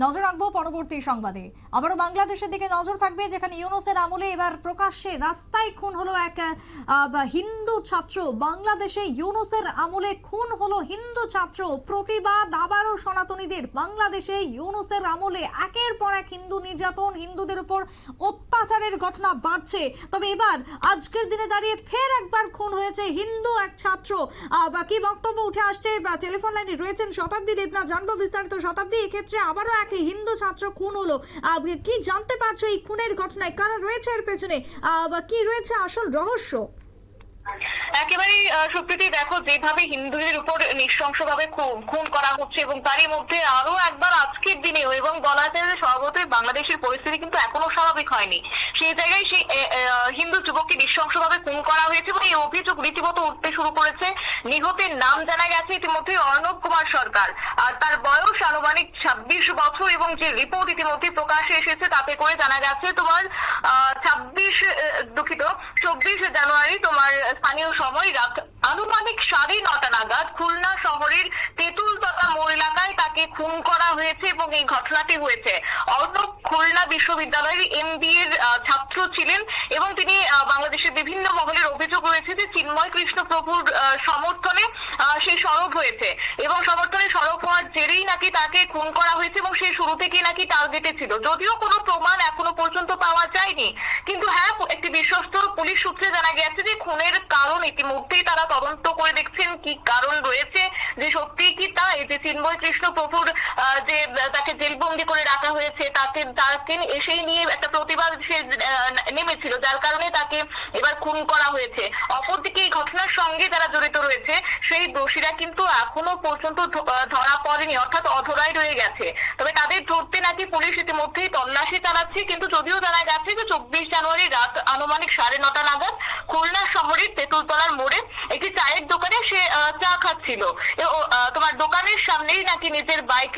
নজর রাখবো পরবর্তী সংবাদে। আবারও বাংলাদেশের দিকে নজর থাকবে, যেখানে ইউনূসের আমলে এবার প্রকাশ্যে রাস্তায় খুন হলো এক হিন্দু ছাত্র। বাংলাদেশে ইউনূসের আমলে খুন হলো হিন্দু ছাত্র। প্রতিবাদ আবারও সনাতনীদের। বাংলাদেশে ইউনূসের আমলে একের পর এক হিন্দু নির্যাতন, হিন্দুদের উপর অত্যাচারের ঘটনা বাড়ছে। তবে এবার আজকের দিনে দাঁড়িয়ে ফের একবার খুন হয়েছে হিন্দু এক ছাত্র। কি বক্তব্য উঠে আসছে, টেলিফোন লাইনে রয়েছেন শতাব্দী দেবনাথ, জানবো বিস্তারিত। শতাব্দী, এক্ষেত্রে আবারও এক হিন্দু ছাত্র খুন হলো, কি জানতে পারছো এই খুনের ঘটনায়? কারা রয়েছে এর পেছনে, কি রয়েছে আসল রহস্য? একেবারেই সুপ্রীতি, দেখো যেভাবে হিন্দুদের উপর নৃশংসভাবে খুন করা হচ্ছে এবং তারই মধ্যে আরো একবার আজকের দিনেও, এবং বলা যায় যে সর্বতই বাংলাদেশের পরিস্থিতি কিন্তু এখনো স্বাভাবিক হয়নি। সেই জায়গায় সেই হিন্দু যুবককে নৃশংসভাবে খুন করা হয়েছে এবং এই অভিযোগ রীতিমতো উঠতে শুরু করেছে। নিহতের নাম জানা গেছে ইতিমধ্যে অর্ণব কুমার সরকার, আর তার বয়স আনুমানিক 26 বছর, এবং যে রিপোর্ট ইতিমধ্যে প্রকাশ্যে এসেছে তাতে করে জানা গেছে তোমার 24 জানুয়ারি তোমার স্থানীয় সময় রাত আনুমানিক 9:30 নাগাদ খুলনা শহরের তেঁতুলতলা মোড় এলাকায় তাকে খুন করা হয়েছে। এবং এই ঘটনাটি হয়েছে, অর্ণব খুলনা বিশ্ববিদ্যালয়ের MBA এর ছাত্র ছিলেন এবং তিনি বাংলাদেশের বিভিন্ন মহলের অভিযোগ রয়েছে যে চিন্ময় কৃষ্ণ প্রভুর সমর্থনে সে সরব হয়েছে এবং সমর্থনে সরব হওয়ার জেরেই নাকি তাকে খুন করা হয়েছে এবং সে শুরু থেকে নাকি টার্গেটে ছিল। যদিও কোনো প্রমাণ এখনো পর্যন্ত পাওয়া যায়নি, কিন্তু হ্যাঁ, একটি বিশ্বস্ত পুলিশ সূত্রে জানা গেছে যে খুনের কারণ ইতিমধ্যেই তারা তদন্ত করে দেখছেন কি কারণ রয়েছে, যে সত্যি কি তাই যে চিন্ময় কৃষ্ণ প্রভুর যে তাকে জেলবন্দি করে রাখা হয়েছে তাকে সেই নিয়ে একটা প্রতিবাদ সে নেমেছিল, যার কারণে তাকে এবার খুন করা হয়েছে। অপরদিকে এই ঘটনার সঙ্গে যারা জড়িত রয়েছে সেই দোষীরা কিন্তু এখনো পর্যন্ত ধরা পড়েনি, অর্থাৎ অধরাই রয়ে গেছে। তবে তাদের ধরতে নাকি পুলিশ ইতিমধ্যেই তল্লাশি চালাচ্ছে। কিন্তু যদিও জানা গেছে যে 24 জানুয়ারি রাত আনুমানিক 9:30 নাগাদ খুলনা শহরের তেঁতুলতলার মোড়ে একটি চায়ের দোকানে সে চা খাচ্ছিল। তোমার দোকানের সামনেই নাকি নিজের বাইক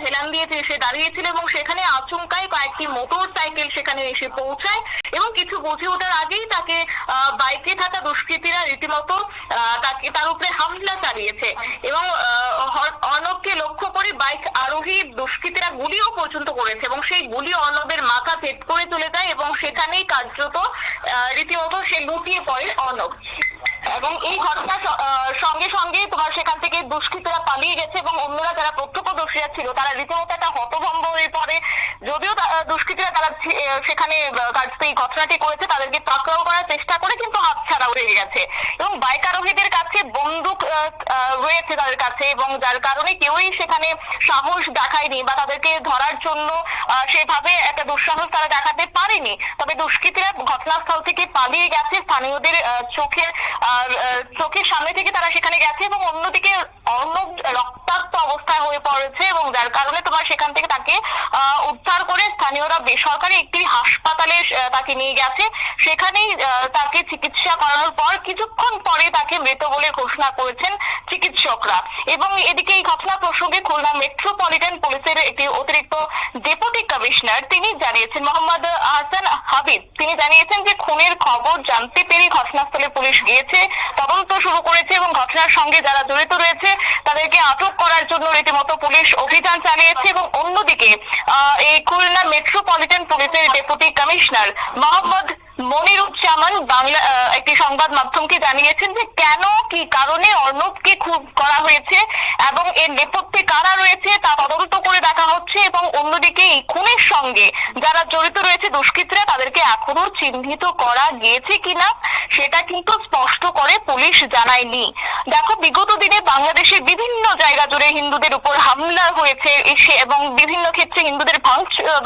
হেলান দিয়ে সে দাঁড়িয়েছিল এবং সেখানে আচমকাই কয়েকটি মোটর সাইকেল সেখানে এসে পৌঁছায় এবং কিছু বুঝে ওঠার আগেই তাকে বাইকে থাকা দুষ্কৃতীরা রীতিমতো তার উপরে হামলা চালিয়েছে এবং অর্ণবকে লক্ষ্য করে বাইক আরোহী দুষ্কৃতীরা গুলিও পর্যন্ত করেছে এবং সেই গুলি অর্ণবের মাথা ভেদ করে চলে যায় এবং সেখানেই কার্যত রীতিমতো সে লুটিয়ে পড়ে অর্ণব। এবং এই ঘটনার সঙ্গে সঙ্গে তোমার সেখান থেকে দুষ্কৃতীরা পালিয়ে গেছে এবং অন্যরা যারা প্রত্যক্ষদর্শীরা ছিল তারা রীতিমতো একটা হতভম্ব হয়ে পড়ে। যদিও দুষ্কৃতীরা তারা সেখানে এই ঘটনাটি করেছে তাদেরকে পাকড়াও করার চেষ্টা করে, কিন্তু হাতছাড়া হয়ে গেছে এবং বাইক আরোহীদের কাছে বন্দুক রয়েছে তাদের কাছে, এবং যার কারণে কেউই সেখানে সাহস দেখায়নি বা তাদেরকে ধরার জন্য সেভাবে একটা দুঃসাহস তারা দেখাতে পারেনি। তবে দুষ্কৃতীরা ঘটনাস্থল থেকে পালিয়ে গেছে, স্থানীয়দের চোখের সামনে থেকে তারা সেখানে গেছে এবং অন্যদিকে অর্ণব রক্তাক্ত অবস্থায় হয়ে পড়েছে এবং যার কারণে তোমার সেখান থেকে তাকে উদ্ধার করে স্থানীয়রা বেসরকারি একটি হাসপাতালে তাকে নিয়ে গেছে। সেখানেই তাকে চিকিৎসা করানোর পর কিছুক্ষণ পরে তাকে মৃত বলে ঘোষণা করেছেন চিকিৎসকরা। এবং এদিকে এই ঘটনা প্রসঙ্গে খুলনা মেট্রোপলিটন পুলিশের একটি অতিরিক্ত ডেপুটি কমিশনার তিনি জানিয়েছেন, মোহাম্মদ হাসান হাবিব, তিনি জানিয়েছেন যে খুনের খবর জানতে পেরে ঘটনাস্থলে পুলিশ গিয়েছে, তদন্ত শুরু করেছে এবং ঘটনার সঙ্গে যারা জড়িত রয়েছে তাদেরকে আটক করার জন্য রীতিমতো পুলিশ অভিযান চালিয়েছে। এবং অন্যদিকে এই খুলনা মেট্রোপলিটন পুলিশের ডেপুটি কমিশনার মোহাম্মদ মনিরুজ্জামান বাংলা একটি সংবাদ মাধ্যমকে জানিয়েছেন যে কেন কি কারণে অর্ণবকে খুন করা হয়েছে এবং এর নেপথ্যে কারা রয়েছে তা তদন্ত করে দেখা হচ্ছে। এবং অন্যদিকে এই খুনের সঙ্গে যারা জড়িত রয়েছে দুষ্কৃতীরা তাদেরকে এখনো চিহ্নিত করা গিয়েছে কিনা সেটা কিন্তু স্পষ্ট করে পুলিশ জানায়নি। দেখো, বিগত দিনে বাংলাদেশের বিভিন্ন জায়গা জুড়ে হিন্দুদের উপর হামলা হয়েছে এবং বিভিন্ন ক্ষেত্রে হিন্দুদের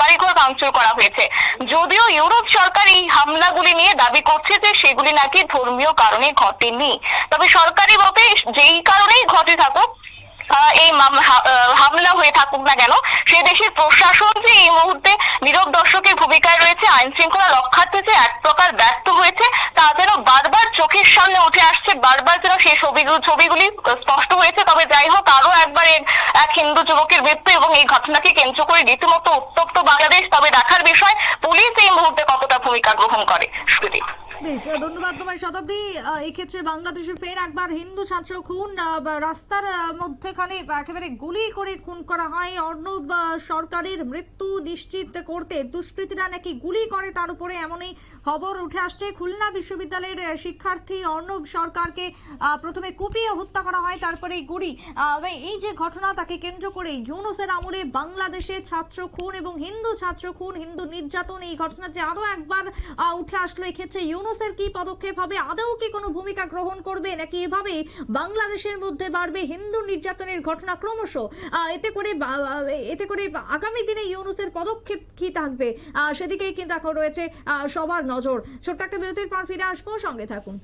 বাড়িঘর ভাঙচুর করা হয়েছে। যদিও ইউরোপ সরকার এই হামলাগুলি নিয়ে দাবি করছে যে সেগুলি নাকি ধর্মীয় কারণে ঘটেনি, তবে সরকারি মতে যেই কারণেই ঘটে থাকুক, এই হামলা হয়ে থাকুক না কেন, সে দেশের প্রশাসন যে এই মুহূর্তে নীরব দর্শকের ভূমিকায় রয়েছে, আইন শৃঙ্খলা রক্ষার্থে যে এক প্রকার ব্যর্থ হয়েছে তা যেন বারবার চোখের সামনে উঠে আসছে, বারবার যেন সেই ছবিগুলি স্পষ্ট হয়েছে। তবে যাই হোক, আরো একবার এক হিন্দু যুবকের মৃত্যু এবং এই ঘটনাকে কেন্দ্র করে রীতিমতো উত্তপ্ত বাংলাদেশ। তবে দেখার বিষয় পুলিশ এই মুহূর্তে কতটা ভূমিকা গ্রহণ করে। বেশ, ধন্যবাদ তোমায় শতাব্দী। এই ক্ষেত্রে বাংলাদেশে ফের একবার হিন্দু ছাত্র খুন, রাস্তার মধ্যেখানে একেবারে গুলি করে খুন করা হয়। অর্ণব সরকারের মৃত্যু নিশ্চিত করতে দুষ্কৃতীরা নাকি গুলি করে, তার উপরে এমনই খবর উঠে আসছে। খুলনা বিশ্ববিদ্যালয়ের শিক্ষার্থী অর্ণব সরকারকে প্রথমে কুপিয়ে হত্যা করা হয়, তারপরে গুলি। এই যে ঘটনা, তাকে কেন্দ্র করে ইউনূসের আমলে বাংলাদেশে ছাত্র খুন এবং হিন্দু ছাত্র খুন, হিন্দু নির্যাতন, এই ঘটনা যে আরো একবার উঠে আসলো। এক্ষেত্রে ইউনূসের কি পদক্ষেপ হবে? আদৌ কি কোনো ভূমিকা গ্রহণ করবে, নাকি এভাবে বাংলাদেশের মধ্যে বাড়বে হিন্দু নির্যাতনের ঘটনা ক্রমশ? এতে করে আগামী দিনে ইউনূসের পদক্ষেপ কি থাকবে, সেদিকেই কিন্তু এখন রয়েছে সবার নজর। ছোট্ট একটা বিরতির পর ফিরে আসবো, সঙ্গে থাকুন।